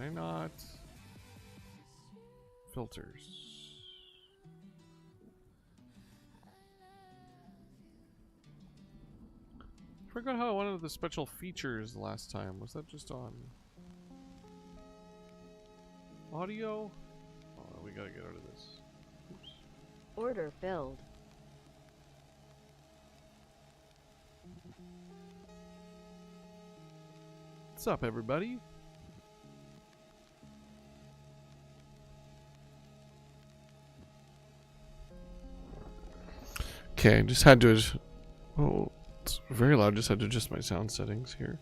I not? Filters. I forgot how I wanted the special features last time. Was that just on audio? Oh, we gotta get out of this. Oops. Order filled. What's up, everybody? Okay, just had to. Oh, it's very loud. Just had to adjust my sound settings here.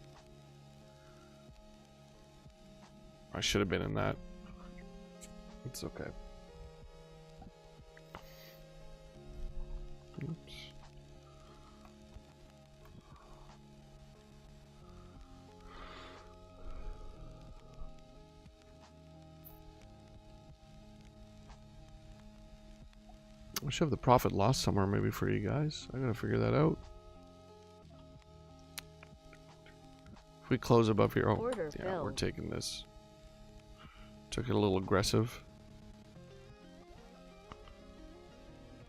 I should have been in that. It's okay. Oops. I should have the profit loss somewhere maybe for you guys. I gotta figure that out. If we close above here, oh Order yeah, filled. we're taking this. Took it a little aggressive.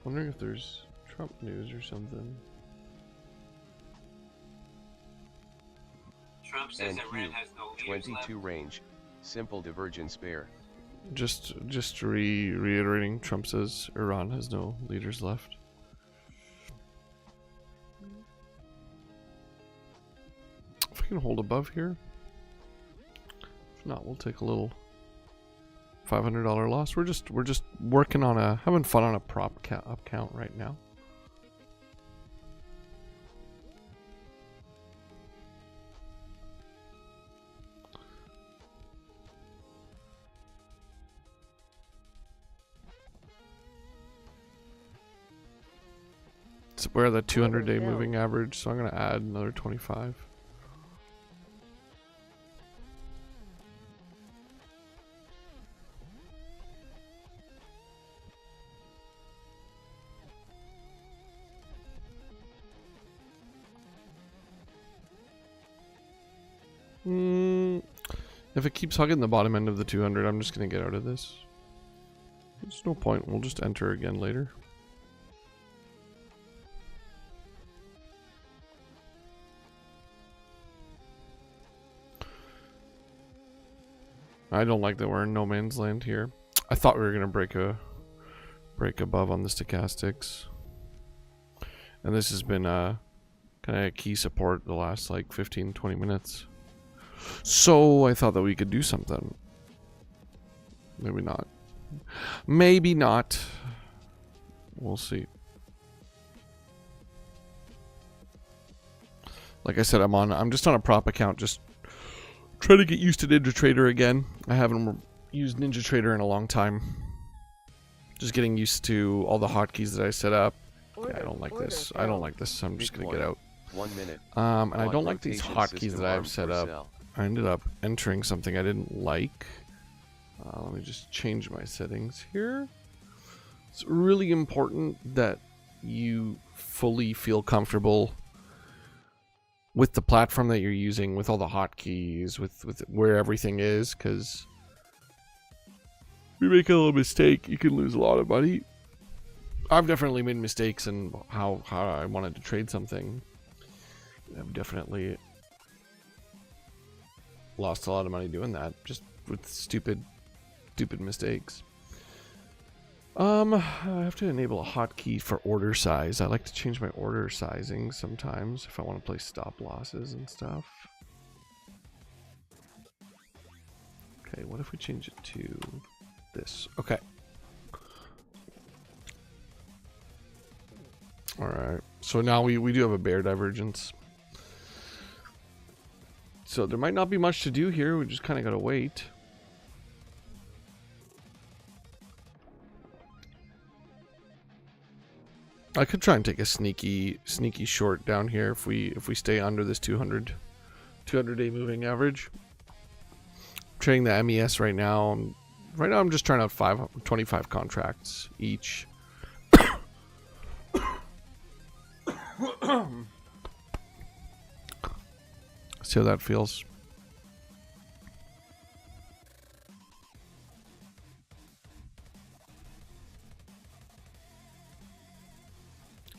Wondering if there's Trump news or something. Trump says And Iran Q, has no leaders 22 left. range, simple divergence pair. Just reiterating, Trump says Iran has no leaders left. If we can hold above here. If not, we'll take a little $500 loss. We're just working on having fun on a prop up count right now. We're at the 200-day moving average, so I'm going to add another 25. If it keeps hugging the bottom end of the 200, I'm just going to get out of this. There's no point. We'll just enter again later. I don't like that we're in no man's land here. I thought we were gonna break above on the stochastics, and this has been kind of a key support the last like 15-20 minutes. So I thought that we could do something. Maybe not. Maybe not. We'll see. Like I said, I'm just on a prop account, just trying to get used to NinjaTrader again. I haven't used NinjaTrader in a long time. Just getting used to all the hotkeys that I set up. Yeah, I don't like this. I don't like this, so I'm just gonna get out. 1 minute. And I don't like these hotkeys that I've set up. I ended up entering something I didn't like. Let me just change my settings here. It's really important that you fully feel comfortable with the platform that you're using, with all the hotkeys, with where everything is, because if you make a little mistake, you can lose a lot of money. I've definitely made mistakes in how I wanted to trade something. I've definitely lost a lot of money doing that, just with stupid mistakes. I have to enable a hotkey for order size. I like to change my order sizing sometimes if I want to play stop losses and stuff. Okay, what if we change it to this? Okay. Alright, so now we do have a bear divergence. So there might not be much to do here, we just kind of gotta wait. I could try and take a sneaky short down here if we stay under this 200-day moving average. I'm trading the MES right now. Right now I'm just trying out 25 contracts each. See how that feels.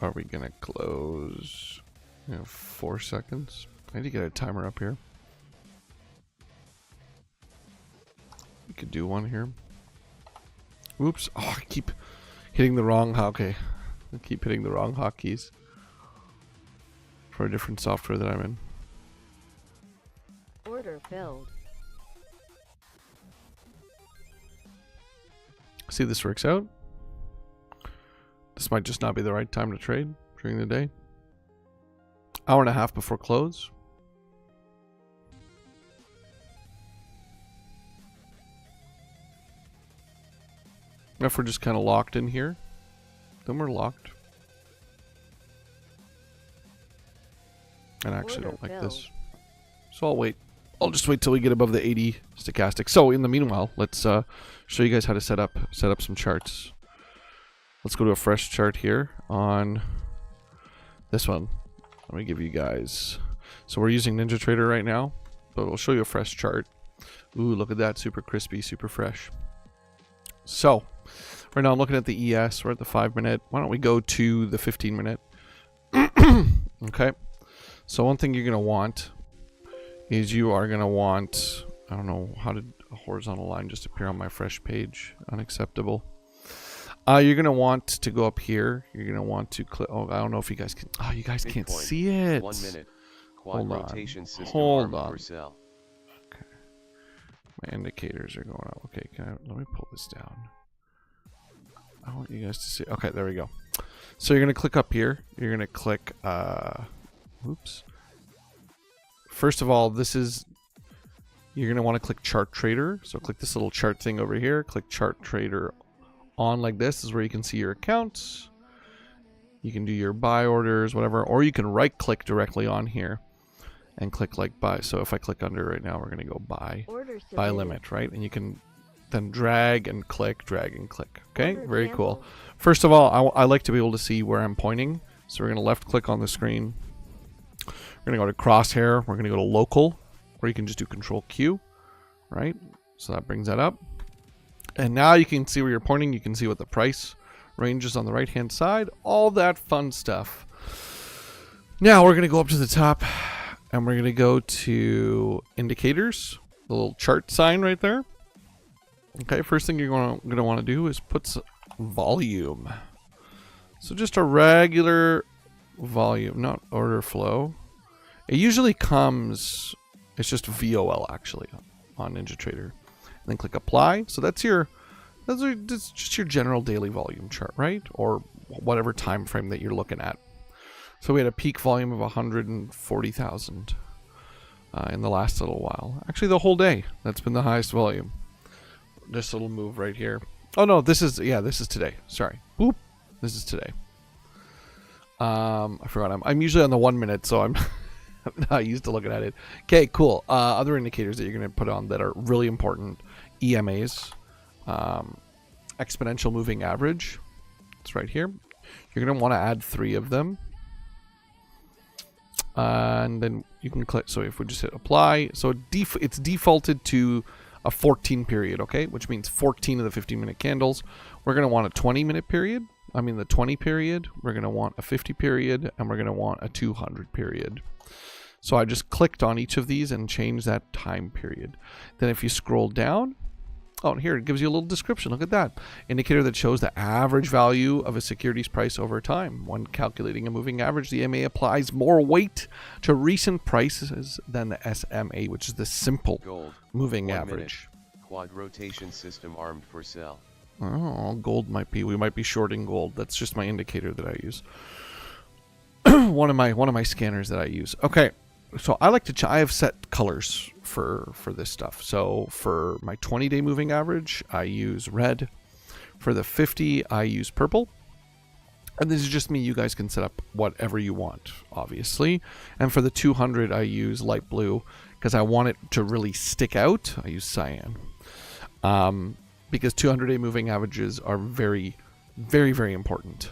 are we gonna close? 4 seconds. I need to get a timer up here. We could do one here. Oops. Oh, I keep hitting the wrong. Okay. I keep hitting the wrong hotkeys for a different software that I'm in. Order filled. See if this works out. This might just not be the right time to trade during the day. Hour and a half before close. If we're just kind of locked in here, then we're locked. And I actually don't like this. So I'll wait. I'll just wait till we get above the 80 stochastic. So in the meanwhile, let's show you guys how to set up some charts. Let's go to a fresh chart here on this one. Let me give you guys. So we're using NinjaTrader right now, but we'll show you a fresh chart. Ooh, look at that. Super crispy, super fresh. So right now I'm looking at the ES. We're at the 5 minute. Why don't we go to the 15 minute? Okay. So one thing you're going to want is you are going to want, I don't know, how did a horizontal line just appear on my fresh page? Unacceptable. You're going to want to go up here. You're going to want to click. Oh, I don't know if you guys can. Oh, you guys can't see it. 1 minute. Quad rotation system. Hold on. For sell. Okay. My indicators are going up. Okay, let me pull this down. I want you guys to see. Okay, there we go. So you're going to click up here. You're going to click, oops. First of all, you're going to want to click Chart Trader. So click this little chart thing over here. Click Chart Trader on like this. This is where you can see your accounts. You can do your buy orders, whatever. Or you can right click directly on here and click like buy. So if I click under right now, we're going to go buy limit, right? And you can then drag and click. Okay, very cool. First of all, I like to be able to see where I'm pointing. So we're going to left click on the screen. We're going to go to crosshair. We're going to go to local, or you can just do Control Q, right? So that brings that up. And now you can see where you're pointing. You can see what the price range is on the right hand side. All that fun stuff. Now we're going to go up to the top and we're going to go to indicators, the little chart sign right there. Okay, first thing you're going to want to do is put some volume. So just a regular volume, not order flow. It usually comes, it's just VOL actually on NinjaTrader. And then click apply. So that's just your general daily volume chart, right? Or whatever time frame that you're looking at. So we had a peak volume of 140,000 in the last little while. Actually, the whole day. That's been the highest volume. This little move right here. Oh no, this is today. Sorry. Boop. This is today. I forgot. I'm usually on the 1 minute, so I'm not used to looking at it. Okay, cool. Other indicators that you're going to put on that are really important. EMAs. Exponential moving average. It's right here. You're going to want to add 3 of them. And then you can click. So if we just hit apply. So it's defaulted to a 14 period, okay? Which means 14 of the 15-minute candles. We're going to want a 20-minute period. I mean the 20 period. We're going to want a 50 period. And we're going to want a 200 period. So I just clicked on each of these and changed that time period. Then if you scroll down, oh, and here it gives you a little description. Look at that. Indicator that shows the average value of a security's price over time. When calculating a moving average, the EMA applies more weight to recent prices than the SMA, which is the simple Gold. moving 1 average. Minute. Quad rotation system armed for sell. Oh, gold we might be shorting gold. That's just my indicator that I use. one of my scanners that I use. Okay. So I like to I have set colors for this stuff. So for my 20-day moving average, I use red. For the 50, I use purple. And this is just me. You guys can set up whatever you want, obviously. And for the 200, I use light blue because I want it to really stick out. I use cyan. Because 200-day moving averages are very, very, very important.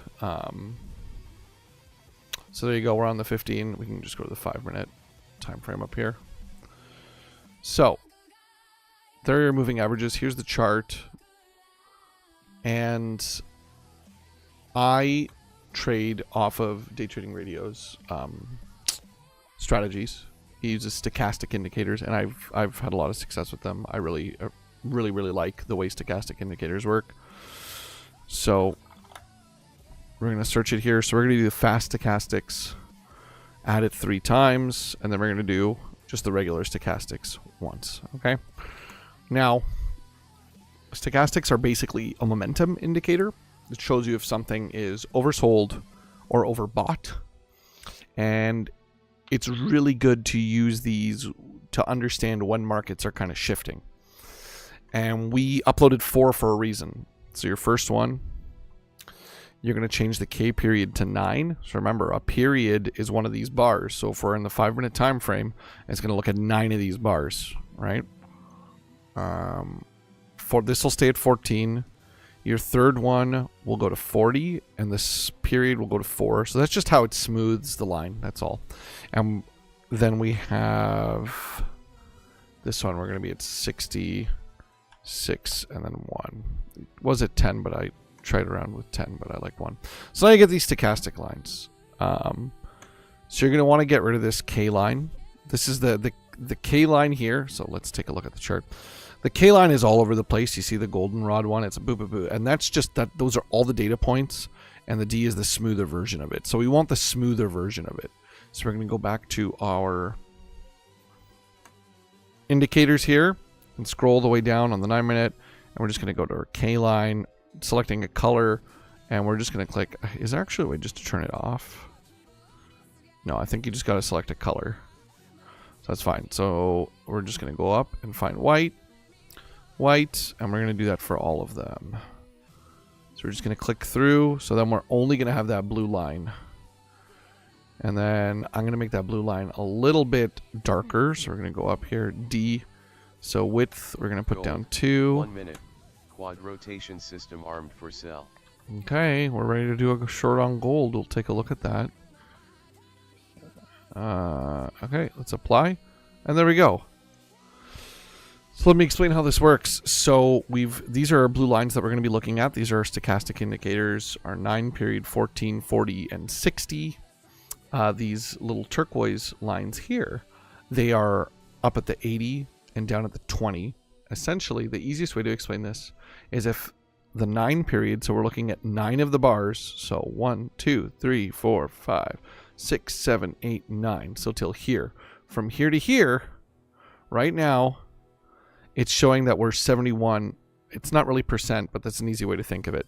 So there you go. We're on the 15. We can just go to the 5-minute time frame up here. So there are your moving averages. Here's the chart. And I trade off of Day Trading Radio's strategies. He uses stochastic indicators, and I've had a lot of success with them. I really like the way stochastic indicators work. So we're going to search it here. So we're going to do the fast stochastics, add it 3 times, and then we're going to do just the regular stochastics once. Okay. Now, stochastics are basically a momentum indicator. It shows you if something is oversold or overbought. And it's really good to use these to understand when markets are kind of shifting. And we uploaded 4 for a reason. So your first one, you're going to change the K period to 9. So remember, a period is one of these bars. So if we're in the 5-minute time frame, it's going to look at 9 of these bars, right? For this will stay at 14. Your third one will go to 40, and this period will go to 4. So that's just how it smooths the line. That's all. And then we have this one. We're going to be at 60, 6, and then 1. It was at 10, but I tried around with 10, but I like 1. So now you get these stochastic lines. So you're going to want to get rid of this K line. This is the K line here. So let's take a look at the chart. The K line is all over the place. You see the goldenrod one, it's a boo boo boo. And that's just that, those are all the data points, and the D is the smoother version of it. So we want the smoother version of it. So we're going to go back to our indicators here and scroll the way down on the 9-minute. And we're just going to go to our K line, selecting a color, and we're just going to click. Is there actually a way just to turn it off? No, I think you just got to select a color. So that's fine. So we're just going to go up and find white, and we're going to do that for all of them. So we're just going to click through. So then we're only going to have that blue line. And then I'm going to make that blue line a little bit darker. So we're going to go up here, D. So width, we're going to put down 2. 1 minute. Quad rotation system armed for sell. Okay, we're ready to do a short on gold. We'll take a look at that. Okay, let's apply. And there we go. So let me explain how this works. So these are our blue lines that we're going to be looking at. These are our stochastic indicators, our 9 period, 14, 40, and 60. These little turquoise lines here, they are up at the 80 and down at the 20. Essentially, the easiest way to explain this is if the 9 period, so we're looking at 9 of the bars, so 1, 2, 3, 4, 5, 6, 7, 8, 9, so till here. From here to here, right now, it's showing that we're 71. It's not really percent, but that's an easy way to think of it.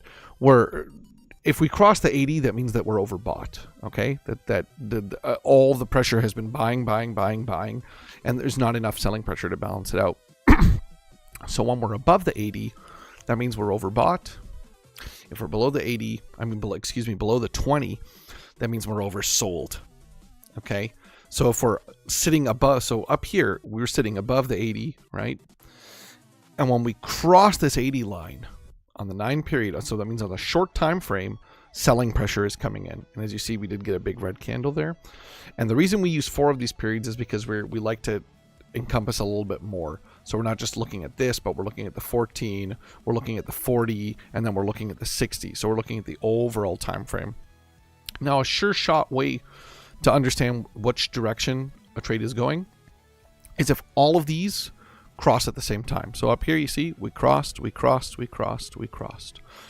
If we cross the 80, that means that we're overbought, okay? All the pressure has been buying, and there's not enough selling pressure to balance it out. So when we're above the 80, that means we're overbought. If we're below the 80, below the 20, that means we're oversold, okay? So if we're sitting above, so up here, we're sitting above the 80, right? And when we cross this 80 line on the 9 period, so that means on the short time frame, selling pressure is coming in. And as you see, we did get a big red candle there. And the reason we use 4 of these periods is because we like to encompass a little bit more. So we're not just looking at this, but we're looking at the 14, we're looking at the 40, and then we're looking at the 60. So we're looking at the overall time frame. Now, a sure shot way to understand which direction a trade is going is if all of these cross at the same time. So up here you see we crossed.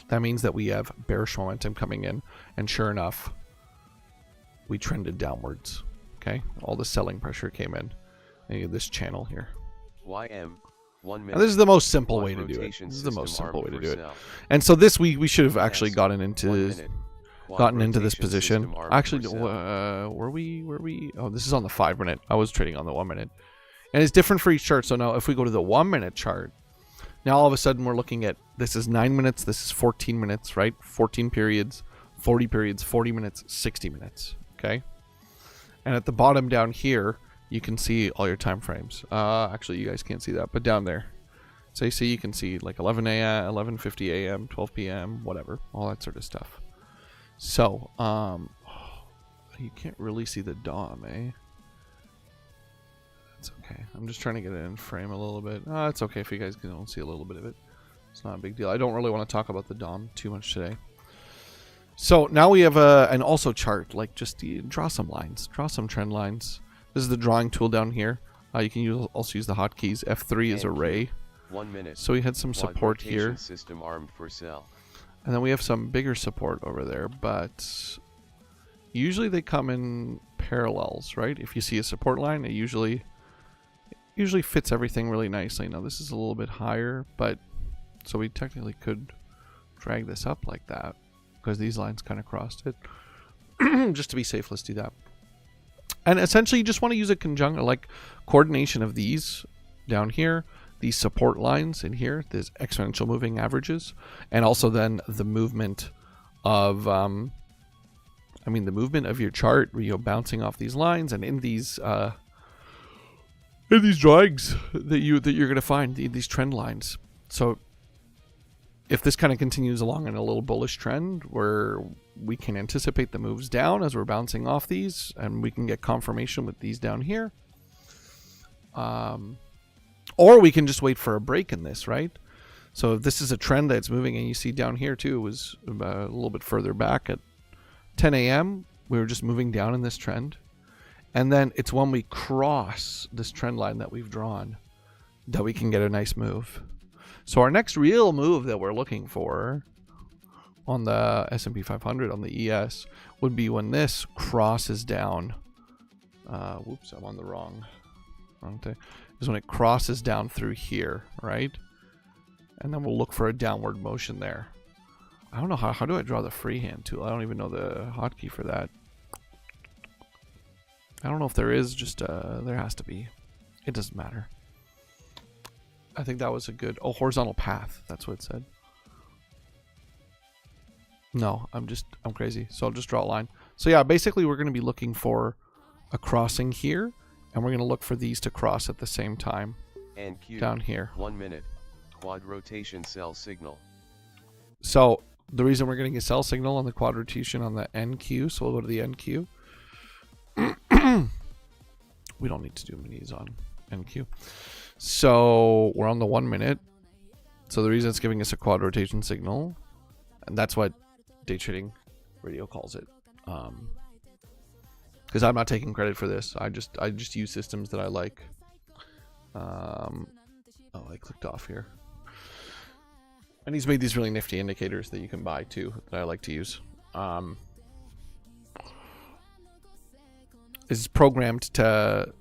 That means that we have bearish momentum coming in, and sure enough, we trended downwards. Okay, all the selling pressure came in. And you have this channel here. YM 1 minute. And this is the most simple way to do it. This is the most simple way to do it. And so this we should have actually gotten into this position. Actually, were we? Oh, this is on the 5-minute. I was trading on the 1-minute. And it's different for each chart. So now if we go to the 1-minute chart, now all of a sudden we're looking at, this is 9 minutes, this is 14 minutes, right? 14 periods, 40 periods, 40 minutes, 60 minutes, okay? And at the bottom down here, you can see all your time frames. Actually, you guys can't see that, but down there. So you can see like 11 a.m., 11:50 a.m., 12 p.m., whatever, all that sort of stuff. So, you can't really see the DOM, eh? It's okay. I'm just trying to get it in frame a little bit. It's okay if you guys can only see a little bit of it. It's not a big deal. I don't really want to talk about the DOM too much today. So now we have an also chart, like just draw some lines, draw some trend lines. This is the drawing tool down here. You can also use the hotkeys. F3 is array. 1 minute. So we had some support here. System armed for sell. And then we have some bigger support over there, but usually they come in parallels, right? If you see a support line, it usually fits everything really nicely. Now this is a little bit higher, but so we technically could drag this up like that because these lines kind of crossed it. Just to be safe, let's do that. And essentially you just want to use a conjunction, like coordination of these down here, these support lines in here, these exponential moving averages, and also then the movement of, the movement of your chart, bouncing off these lines, and in these drawings that you're going to find these trend lines. So if this kind of continues along in a little bullish trend where we can anticipate the moves down as we're bouncing off these, and we can get confirmation with these down here. Or we can just wait for a break in this, right? So if this is a trend that's moving, and you see down here too, it was a little bit further back at 10 a.m. We were just moving down in this trend. And then it's when we cross this trend line that we've drawn that we can get a nice move. So our next real move that we're looking for on the S&P 500, on the ES, would be when this crosses down. Whoops, I'm on the wrong thing. Is when it crosses down through here, right? And then we'll look for a downward motion there. I don't know how do I draw the freehand tool? I don't even know the hotkey for that. I don't know if there is, just there has to be. It doesn't matter. I think that was a good horizontal path. That's what it said. No, I'm crazy. So I'll just draw a line. So yeah, basically we're going to be looking for a crossing here, and we're going to look for these to cross at the same time. NQ, down here. 1 minute. Quad rotation sell signal. So the reason we're getting a sell signal on the quad rotation on the NQ, so we'll go to the NQ. We don't need to do minis on NQ. So we're on the 1 minute. So the reason it's giving us a quad rotation signal, and that's what Day Trading Radio calls it. Because I'm not taking credit for this. I just use systems that I like. Oh, I clicked off here. And he's made these really nifty indicators that you can buy too, that I like to use. It's programmed to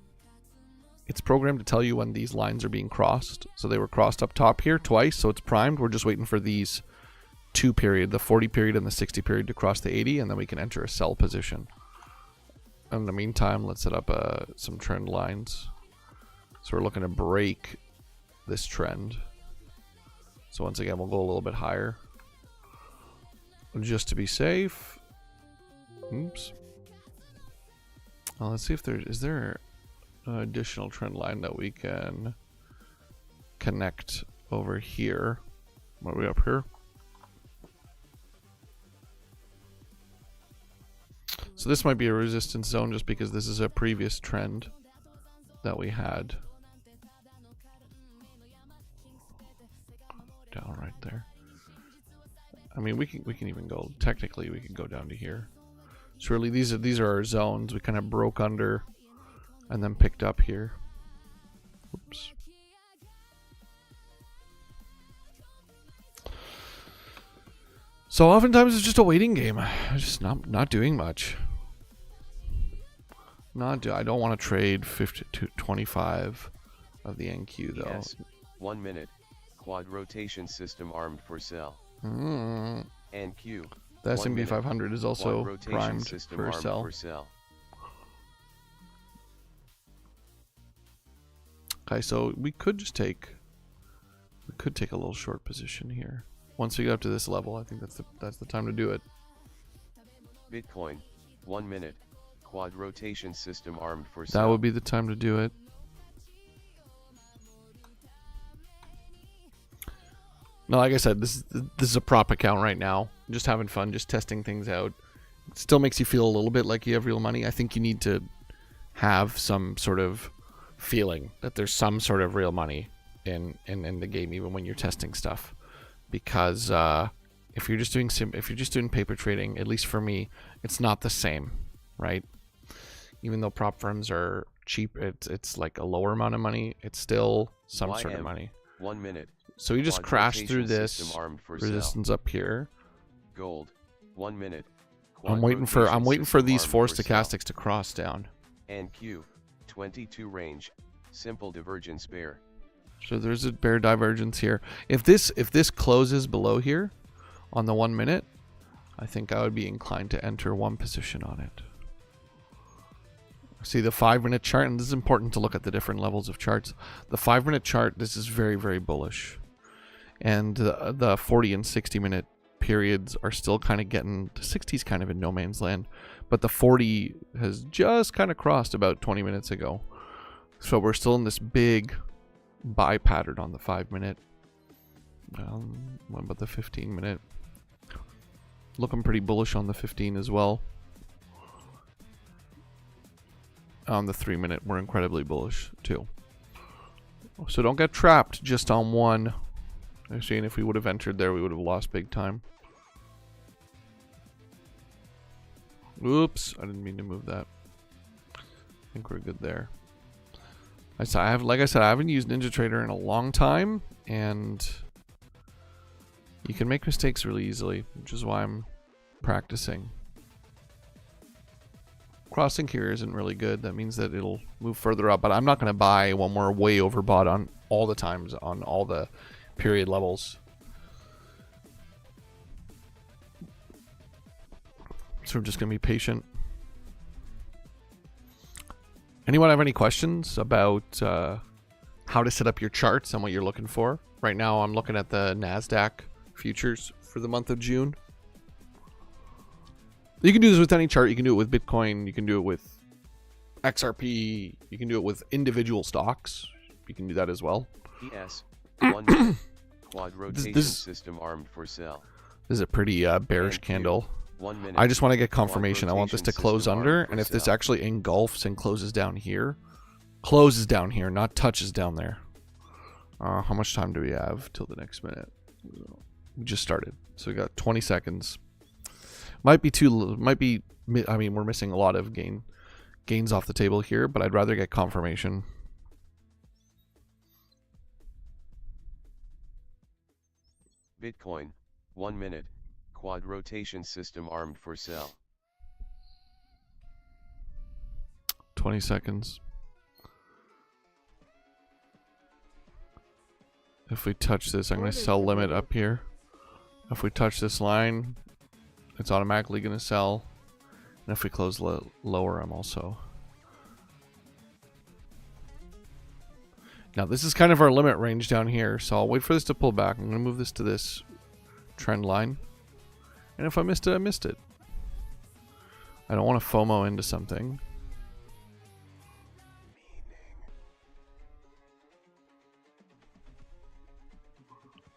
tell you when these lines are being crossed. So they were crossed up top here twice, so it's primed. We're just waiting for these two period, the 40 period and the 60 period, to cross the 80, and then we can enter a sell position. In the meantime, let's set up some trend lines. So we're looking to break this trend. So once again, we'll go a little bit higher just to be safe. Oops. Let's see if is there an additional trend line that we can connect over here. What are we up here? So this might be a resistance zone just because this is a previous trend that we had. Down right there. I mean, we can even go, technically we can go down to here. So really these are our zones. We kind of broke under and then picked up here. Oops. So oftentimes it's just a waiting game. Just not doing much. I don't want to trade 50 to 25 of the NQ though. Yes. 1 minute. Quad rotation system armed for sell. NQ. The S&P 500 is also primed for sell. Okay, so we could take a little short position here. Once we get up to this level, I think that's the time to do it. Bitcoin, 1 minute. Quad rotation system armed for sell. That would be the time to do it. No, like I said, this is a prop account right now. Just having fun, just testing things out. It still makes you feel a little bit like you have real money. I think you need to have some sort of feeling that there's some sort of real money in the game, even when you're testing stuff. Because if you're just doing paper trading, at least for me, it's not the same, right? Even though prop firms are cheap, it's like a lower amount of money. It's still some sort of money. 1 minute. So you just crash through this resistance up here. Gold. 1 minute. I'm waiting for these four stochastics to cross down. And Q. 22 range. Simple divergence bear. So there's a bear divergence here. If this closes below here on the 1 minute, I think I would be inclined to enter one position on it. See the 5-minute chart, and this is important to look at the different levels of charts. The 5-minute chart, this is very, very bullish. And the 40 and 60-minute periods are still kind of getting, the 60's kind of in no man's land. But the 40 has just kind of crossed about 20 minutes ago. So we're still in this big buy pattern on the 5-minute. What about the 15-minute? Looking pretty bullish on the 15 as well. On the 3-minute, we're incredibly bullish too. So don't get trapped just on one. I'm saying if we would have entered there, we would have lost big time. Oops, I didn't mean to move that. I think we're good there. Like I said, I haven't used NinjaTrader in a long time, and you can make mistakes really easily, which is why I'm practicing. Crossing here isn't really good. That means that it'll move further up, but I'm not going to buy when we're way overbought on all the times on all the period levels. So we're just going to be patient. Anyone have any questions about how to set up your charts and what you're looking for? Right now I'm looking at the NASDAQ futures for the month of June. You can do this with any chart. You can do it with Bitcoin. You can do it with XRP. You can do it with individual stocks. You can do that as well. ES 1 minute. Quad rotation system armed for sell. This is a pretty bearish candle. 1 minute. I just want to get confirmation. I want this to close under, and if this actually engulfs and closes down here, not touches down there. How much time do we have till the next minute? We just started, so we got 20 seconds. I mean, we're missing a lot of gains off the table here, but I'd rather get confirmation. Bitcoin, 1 minute. Quad rotation system armed for sell. 20 seconds. If we touch this, I'm going to sell limit up here. If we touch this line, it's automatically going to sell. And if we close lower, I'm also. Now, this is kind of our limit range down here, so I'll wait for this to pull back. I'm going to move this to this trend line. And if I missed it, I missed it. I don't want to FOMO into something.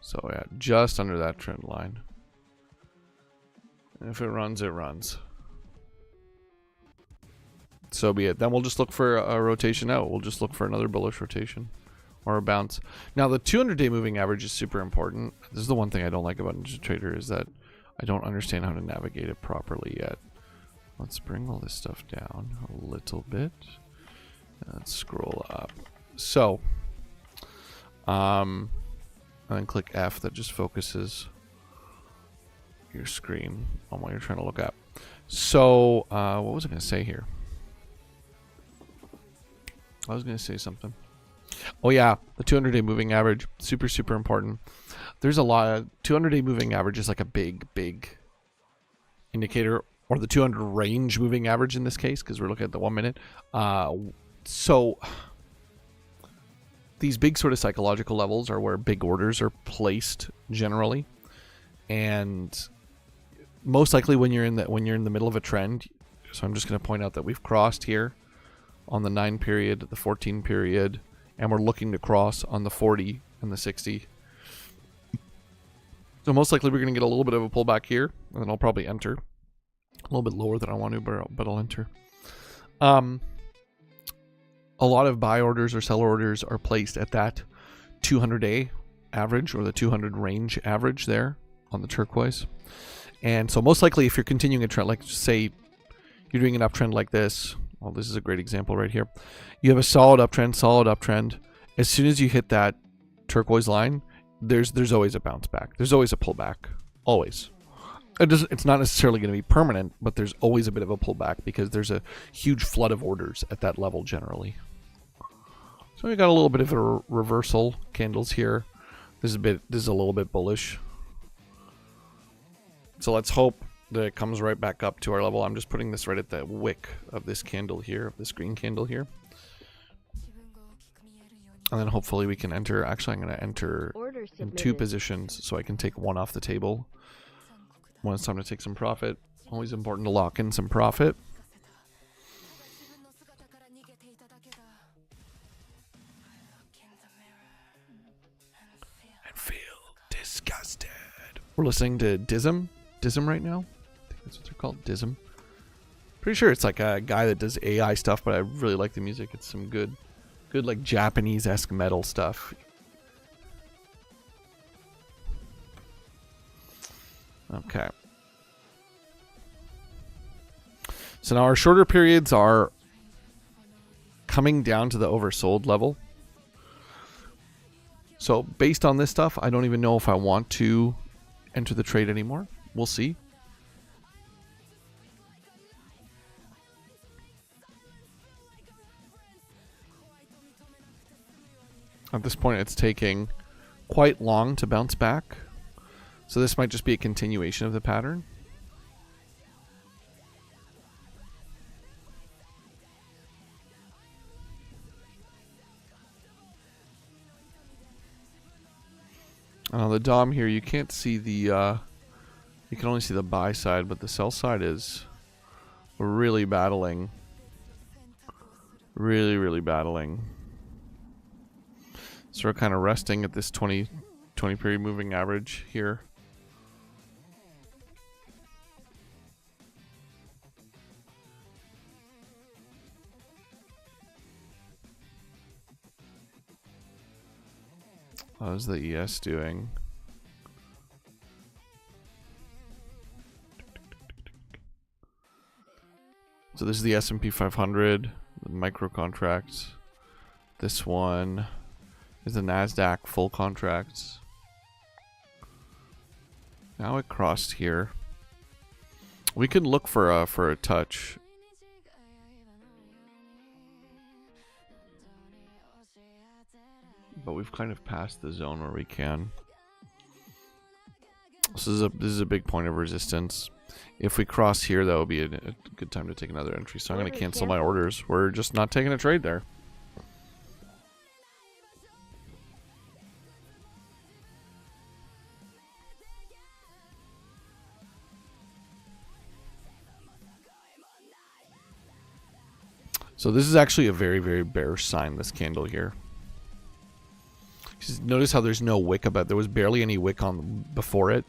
So yeah, just under that trend line. And if it runs, it runs. So be it. Then we'll just look for a rotation out. We'll just look for another bullish rotation or a bounce. Now the 200-day moving average is super important. This is the one thing I don't like about NinjaTrader, is that I don't understand how to navigate it properly yet. Let's bring all this stuff down a little bit. Let's scroll up. So, and then click F. That just focuses your screen on what you're trying to look at. So, what was I going to say here? I was going to say something. Oh yeah, the 200-day moving average, super, super important. There's a lot of 200-day moving average is like a big indicator, or the 200 range moving average in this case, because we're looking at the 1 minute. So these big sort of psychological levels are where big orders are placed generally, and most likely when you're in the middle of a trend. So I'm just going to point out that we've crossed here on the 9 period, the 14 period, and we're looking to cross on the 40 and the 60. So most likely we're going to get a little bit of a pullback here, and then I'll probably enter a little bit lower than I want to, but I'll enter. A lot of buy orders or sell orders are placed at that 200-day average, or the 200 range average there on the turquoise. And so most likely if you're continuing a trend, like say you're doing an uptrend like this, well, this is a great example right here. You have a solid uptrend. As soon as you hit that turquoise line, there's always a bounce back. There's always a pullback. Always. It's not necessarily going to be permanent, but there's always a bit of a pullback because there's a huge flood of orders at that level generally. So we got a little bit of a reversal candles here. This is a little bit bullish. So let's hope that it comes right back up to our level. I'm just putting this right at the wick of this candle here, of this green candle here. And then hopefully we can enter. Actually, I'm going to enter in 2 positions so I can take one off the table when it's time to take some profit. Always important to lock in some profit. And feel disgusted. We're listening to Dism right now. I think that's what they're called, Dism. Pretty sure it's like a guy that does AI stuff, but I really like the music. It's some good like Japanese-esque metal stuff. Okay. So now our shorter periods are coming down to the oversold level. So based on this stuff, I don't even know if I want to enter the trade anymore. We'll see. At this point, it's taking quite long to bounce back. So this might just be a continuation of the pattern. On the DOM here, you can't see the, you can only see the buy side, but the sell side is really battling. Really battling. So we're kind of resting at this 20 period moving average here. How's the ES doing? So this is the S&P 500, the micro contracts. This one is the NASDAQ full contracts. Now it crossed here. We could look for a touch. But we've kind of passed the zone where we can. This is a big point of resistance. If we cross here, that would be a good time to take another entry. So I'm going to cancel my orders. We're just not taking a trade there. So this is actually a very bearish sign, this candle here. Notice how there's no wick about. There was barely any wick on before it,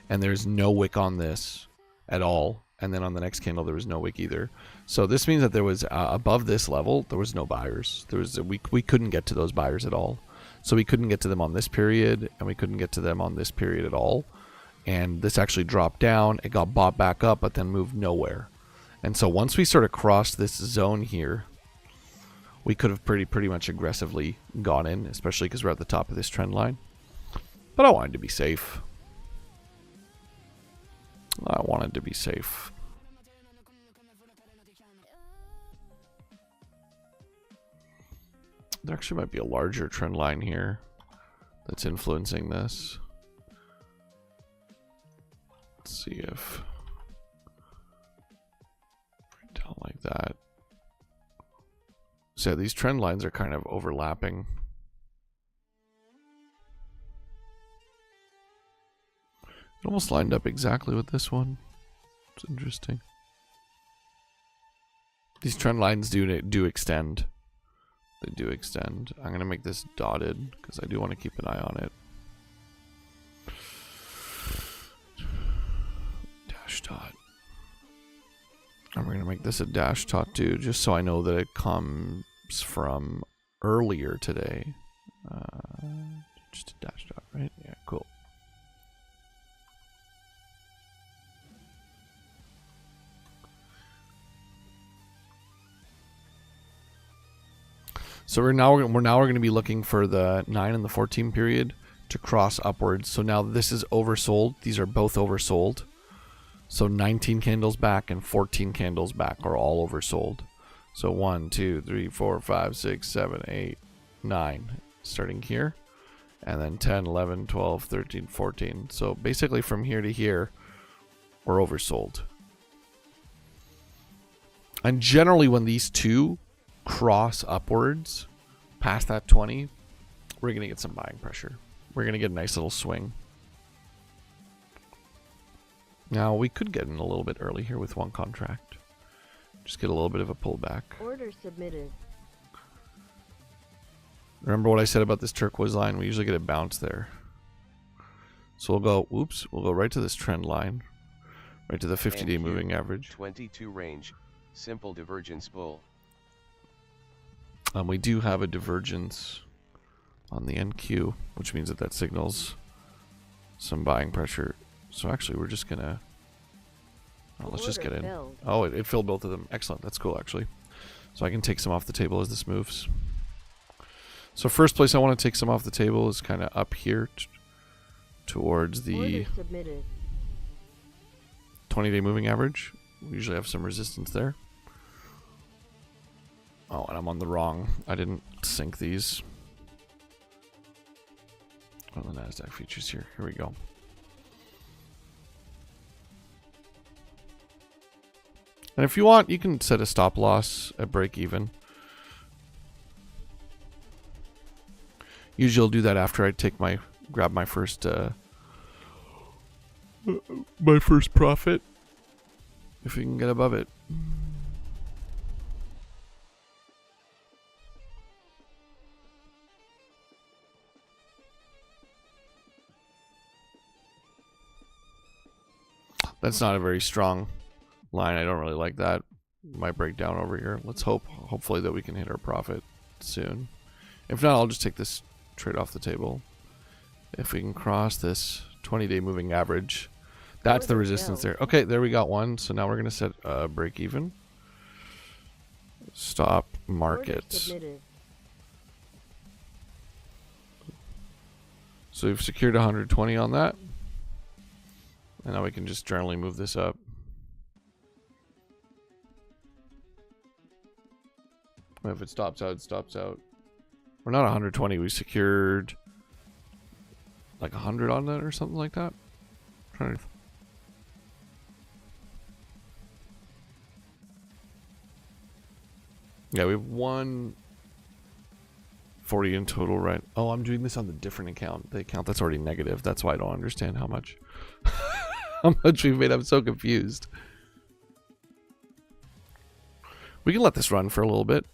and there's no wick on this at all. And then on the next candle, there was no wick either. So this means that there was above this level, there was no buyers. There was we couldn't get to those buyers at all. So we couldn't get to them on this period, and we couldn't get to them on this period at all. And this actually dropped down. It got bought back up, but then moved nowhere. And so once we sort of crossed this zone here, we could have pretty much aggressively gone in, especially because we're at the top of this trend line. But I wanted to be safe. I wanted to be safe. There actually might be a larger trend line here that's influencing this. Let's see if down like that. So these trend lines are kind of overlapping. It almost lined up exactly with this one. It's interesting. These trend lines do extend. They do extend. I'm gonna make this dotted because I do want to keep an eye on it. Dash dot. And we're gonna make this a dash dot too, just so I know that it comes from earlier today. Just a dash dot, right? Yeah, cool. So we're now going to be looking for the 9 and the 14 period to cross upwards. So now this is oversold. These are both oversold. So 19 candles back and 14 candles back are all oversold. So 1, 2, 3, 4, 5, 6, 7, 8, 9 starting here. And then 10, 11, 12, 13, 14. So basically from here to here, we're oversold. And generally when these two cross upwards past that 20, we're going to get some buying pressure. We're going to get a nice little swing. Now, we could get in a little bit early here with one contract. Just get a little bit of a pullback. Order submitted. Remember what I said about this turquoise line? We usually get a bounce there. So we'll go right to this trend line. Right to the 50-day moving average. 22 range, simple divergence bull. We do have a divergence on the NQ, which means that that signals some buying pressure. So actually, we're just gonna... Oh, let's just get in. Oh, it filled both of them. Excellent. That's cool, actually. So I can take some off the table as this moves. So first place I want to take some off the table is kind of up here towards the 20-day moving average. We usually have some resistance there. Oh, and I'm on the wrong. I didn't sync these. Oh, the NASDAQ futures here. Here we go. And if you want, you can set a stop loss at break even. Usually I'll do that after I take grab my first profit. If we can get above it. That's not a very strong line. I don't really like that. Might break down over here. Let's hopefully that we can hit our profit soon. If not, I'll just take this trade off the table. If we can cross this 20-day moving average, that's the resistance there. Okay, there we got one. So now we're going to set a break even. Stop markets. So we've secured 120 on that. And now we can just generally move this up. If it stops out, it stops out. We're not 120. We secured like 100 on that or something like that. I'm trying to... Yeah, we have 140 in total, right? Oh, I'm doing this on the different account. The account that's already negative. That's why I don't understand how much. How much we've made. I'm so confused. We can let this run for a little bit.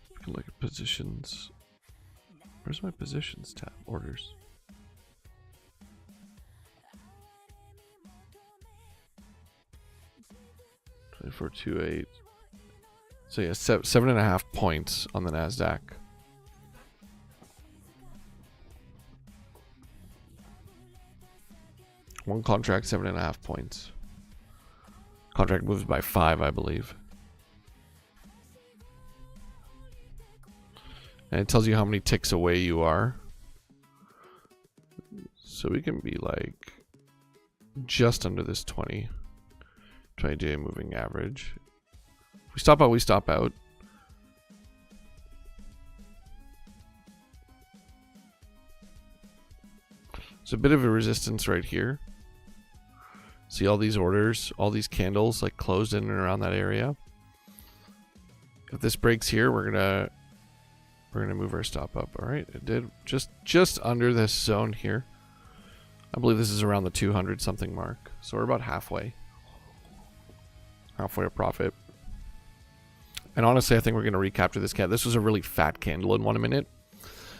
We can look at positions. Where's my positions tab? Orders. $24.28. So yeah, 7.5 points on the NASDAQ. One contract, 7.5 points. Contract moves by 5, I believe. And it tells you how many ticks away you are. So we can be like just under this 20-day moving average. If we stop out, we stop out. There's a bit of a resistance right here. See all these orders, all these candles like closed in and around that area. If this breaks here, we're gonna move our stop up. All right, it did just under this zone here. I believe this is around the 200 something mark. So we're about halfway of profit. And honestly, I think we're gonna recapture this candle. This was a really fat candle in 1 minute,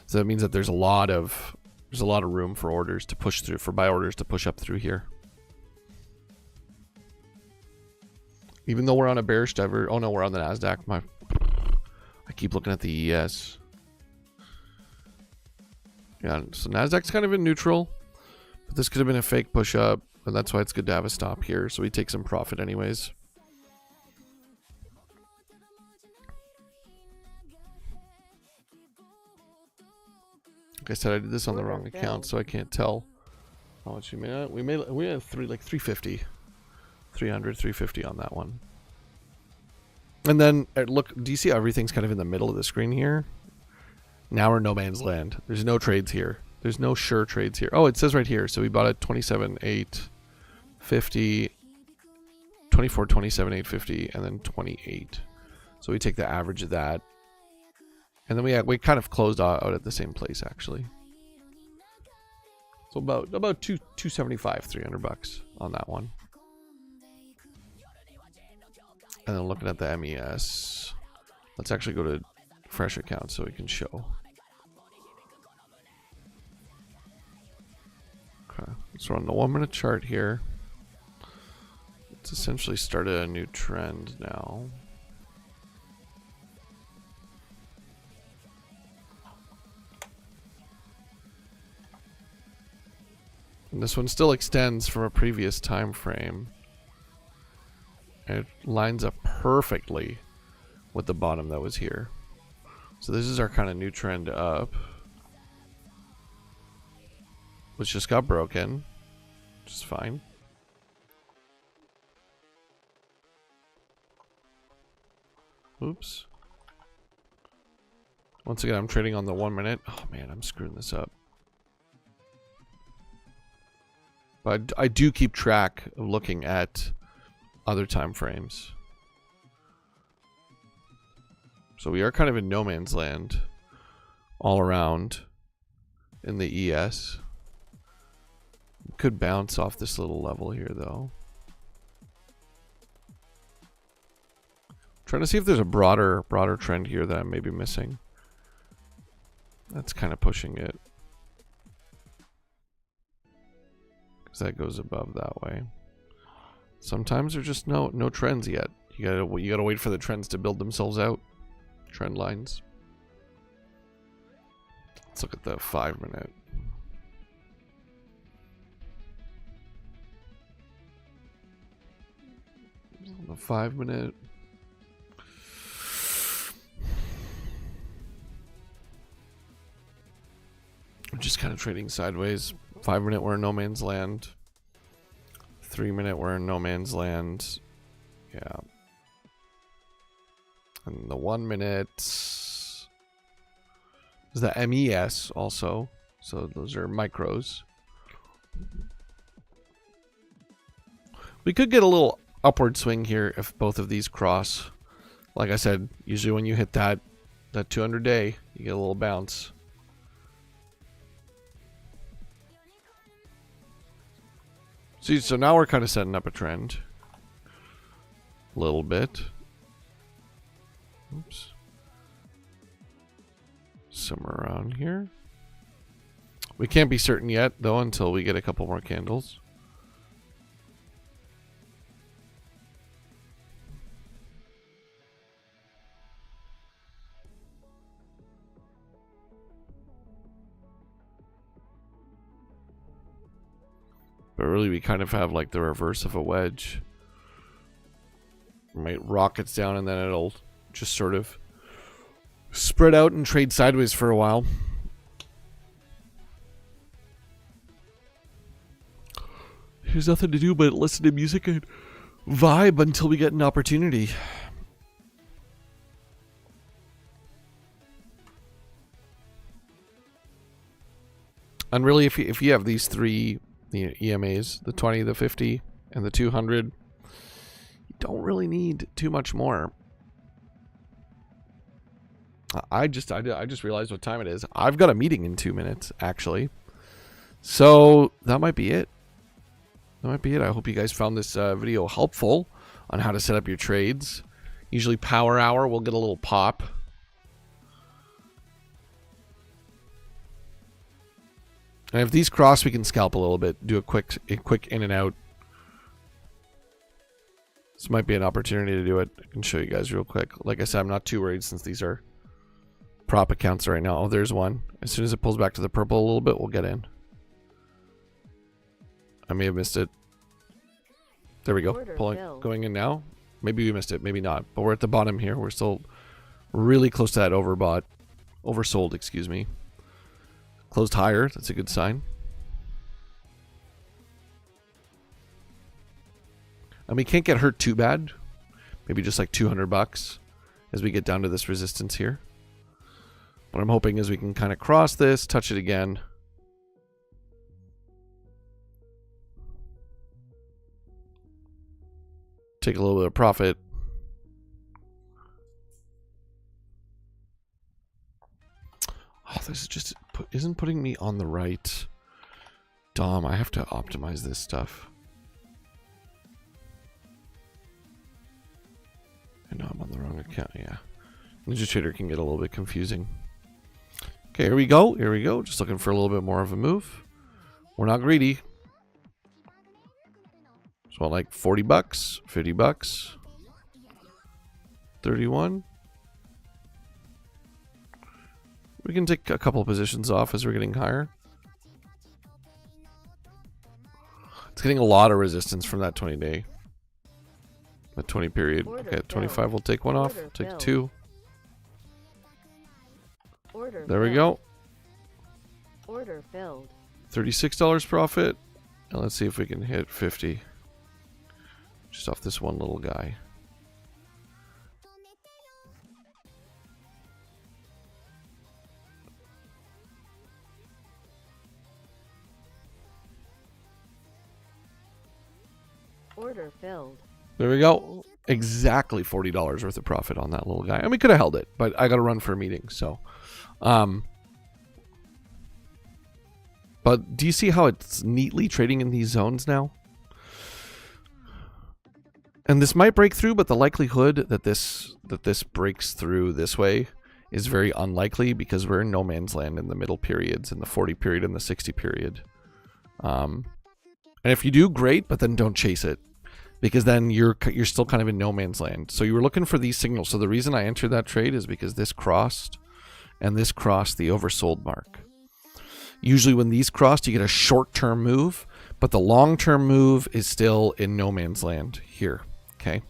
so that means that there's a lot of room for orders to push through, for buy orders to push up through here. Even though we're on a bearish diver. Oh no, we're on the NASDAQ. I keep looking at the ES. Yeah, so NASDAQ's kind of in neutral. But this could have been a fake push up. And that's why it's good to have a stop here. So we take some profit anyways. Like I said, I did this on the wrong account, filled. so I can't tell how much we made. We had 350, 300, 350 on that one. And then look, do you see everything's kind of in the middle of the screen here? Now we're no man's land. There's no trades here. There's no sure trades here. Oh, it says right here. So we bought at 27,850, 24, 27,850, and then 28. So we take the average of that. And then we kind of closed out at the same place actually. So about 275, 300 bucks on that one. And then looking at the MES, let's actually go to fresh account so we can show. Okay, so on the 1 minute chart here, it's essentially started a new trend now. And this one still extends from a previous time frame. And it lines up perfectly with the bottom that was here. So this is our kind of new trend up, which just got broken, which is fine. Oops. Once again, I'm trading on the 1 minute. Oh man, I'm screwing this up. But I do keep track of looking at other time frames. So we are kind of in no man's land all around in the ES. Could bounce off this little level here though. Trying to see if there's a broader trend here that I may be missing. That's kind of pushing it. Because that goes above that way. Sometimes there's just no trends yet. You gotta wait for the trends to build themselves out. Trend lines. Let's look at the 5 minute. The 5 minute. I'm just kind of trading sideways. 5 minute we're in no man's land. 3 minute we're in no man's land. Yeah. And the 1 minute is the MES also. So those are micros. We could get a little upward swing here if both of these cross. Like I said, usually when you hit that 200 day, you get a little bounce. See, so now we're kind of setting up a trend. A little bit. Oops. Somewhere around here. We can't be certain yet, though, until we get a couple more candles. But really, we kind of have like the reverse of a wedge. Might rockets down and then it'll just sort of spread out and trade sideways for a while. There's nothing to do but listen to music and vibe until we get an opportunity. And really, if you have these three EMAs, the 20, the 50, and the 200, you don't really need too much more. I just realized what time it is. I've got a meeting in 2 minutes, actually. So that might be it. That might be it. I hope you guys found this video helpful on how to set up your trades. Usually power hour, we'll get a little pop. And if these cross, we can scalp a little bit. Do a quick in and out. This might be an opportunity to do it. I can show you guys real quick. Like I said, I'm not too worried since these are prop accounts right now. Oh, there's one. As soon as it pulls back to the purple a little bit, we'll get in. I may have missed it. There we go. Going in now. Maybe we missed it. Maybe not. But we're at the bottom here. We're still really close to that oversold, excuse me. Closed higher. That's a good sign. And we can't get hurt too bad. Maybe just like $200 as we get down to this resistance here. What I'm hoping is we can kind of cross this, touch it again. Take a little bit of profit. Oh, this is just isn't putting me on the right. Dom, I have to optimize this stuff. I know I'm on the wrong account. Yeah. NinjaTrader can get a little bit confusing. Okay, here we go. Here we go. Just looking for a little bit more of a move. We're not greedy. Just want like $40, $50, 31. We can take a couple of positions off as we're getting higher. It's getting a lot of resistance from that 20-day. That 20 period. Okay, at 25 we'll take one off. Take two. There we go. Order filled. $36 profit. And let's see if we can hit 50. Just off this one little guy. Order filled. There we go. Exactly $40 worth of profit on that little guy. And we could have held it, but I got to run for a meeting, so. But do you see how it's neatly trading in these zones now? And this might break through, but the likelihood that this breaks through this way is very unlikely because we're in no man's land in the middle periods, in the 40 period and the 60 period. And if you do, great, but then don't chase it. Because then you're still kind of in no man's land. So you were looking for these signals. So the reason I entered that trade is because this crossed and this crossed the oversold mark. Usually when these crossed, you get a short-term move, but the long-term move is still in no man's land here. Okay,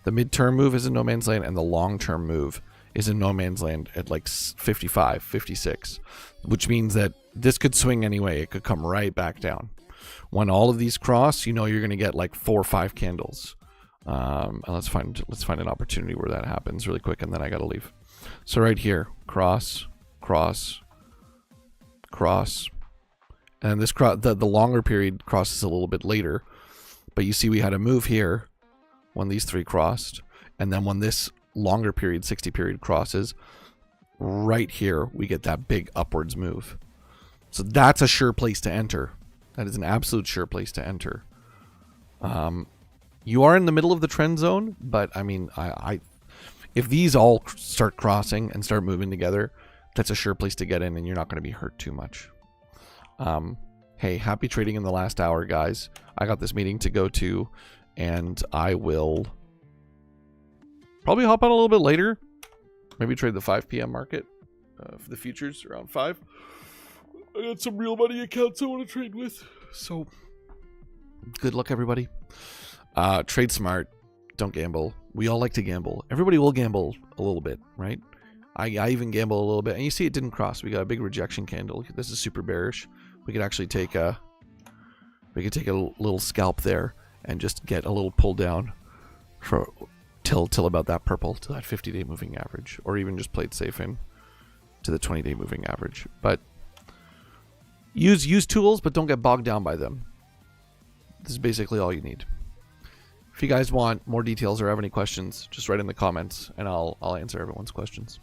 the mid-term move is in no man's land, and the long-term move is in no man's land at like 55, 56, which means that this could swing anyway. It could come right back down. When all of these cross, you know you're going to get like 4 or 5 candles. And let's find an opportunity where that happens really quick, and then I got to leave. So right here, cross, cross, cross, and this the longer period crosses a little bit later. But you see, we had a move here when these 3 crossed, and then when this longer period, 60 period crosses, right here we get that big upwards move. So that's a sure place to enter. That is an absolute sure place to enter. You are in the middle of the trend zone, but I mean, if these all start crossing and start moving together, that's a sure place to get in, and you're not going to be hurt too much. Hey, happy trading in the last hour, guys. I got this meeting to go to, and I will probably hop on a little bit later. Maybe trade the 5 p.m. market for the futures around 5. I got some real money accounts I want to trade with. So, good luck, everybody. Trade smart. Don't gamble. We all like to gamble. Everybody will gamble a little bit, right? I even gamble a little bit. And you see it didn't cross. We got a big rejection candle. This is super bearish. We could actually take a little scalp there and just get a little pull down for till about that purple, to that 50-day moving average, or even just play it safe in to the 20-day moving average. But use tools, but don't get bogged down by them. This is basically all you need. If you guys want more details or have any questions, just write in the comments and I'll answer everyone's questions.